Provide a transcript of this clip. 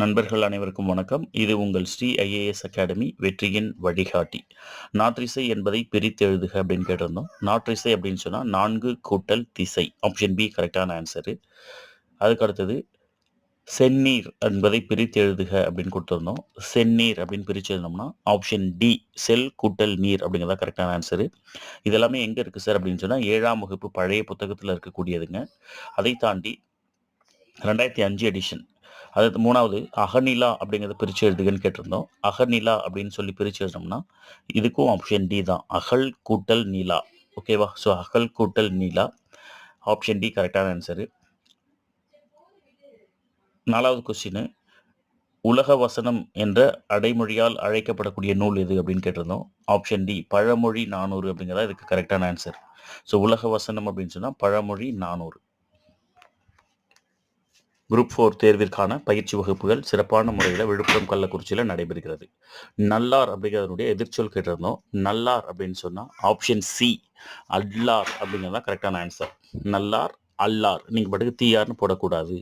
நண்பர்கள் அனைவருக்கும் வணக்கம். இது உங்கள் ஸ்ரீ ஐஏஎஸ் அகாடமி வெற்றியின் வழிகாட்டி. நாற்றிசை என்பதை பிரித்து எழுதுக அப்படின்னு கேட்டிருந்தோம். நாற்றிசை அப்படின்னு சொன்னால் 4 கூட்டல் திசை. ஆப்ஷன் பி கரெக்டான ஆன்சரு. அதுக்கு அடுத்தது செந்நீர் என்பதை பிரித்து எழுதுக அப்படின்னு கொடுத்துருந்தோம். செந்நீர் அப்படின்னு பிரித்து எழுதணும்னா ஆப்ஷன் டி செல் கூட்டல் நீர் அப்படிங்கிறதா கரெக்டான ஆன்சரு. இதெல்லாமே எங்கே இருக்குது சார் அப்படின்னு சொன்னால் 7ஆம் வகுப்பு பழைய புத்தகத்தில் இருக்கக்கூடியதுங்க. அதை தாண்டி 2005 எடிஷன். அது மூணாவது அகநிலா அப்படிங்கிறத பிரித்து எழுதுகன்னு கேட்டிருந்தோம். அகநிலா அப்படின்னு சொல்லி பிரித்து எழுதணும்னா இதுக்கும் ஆப்ஷன் டி தான். அகல் கூட்டல் நீலா. ஓகேவா? ஸோ அகல் கூட்டல் நீலா ஆப்ஷன் டி கரெக்டான ஆன்சரு. 4வது கொஸ்டின், உலக வசனம் என்ற அடைமொழியால் அழைக்கப்படக்கூடிய நூல் எது அப்படின்னு கேட்டிருந்தோம். ஆப்ஷன் டி பழமொழி 400 அப்படிங்கிறதா இதுக்கு கரெக்டான ஆன்சர். ஸோ உலக வசனம் அப்படின்னு சொன்னால் பழமொழி 400. குரூப் 4 தேர்விற்கான பயிற்சி வகுப்புகள் சிறப்பான முறையில் விழுப்புரம் கள்ளக்குறிச்சியில் நடைபெறுகிறது. நல்லார் அப்படிங்கிறதுடைய எதிர்ச்சொல் கேட்டிருந்தோம். நல்லார் அப்படின்னு சொன்னால் ஆப்ஷன் சி அல்லார் அப்படிங்கிறது தான் கரெக்டான ஆன்சர். நல்லார் அல்லார். நீங்கள் பாட்டுக்கு தீயார்னு போடக்கூடாது.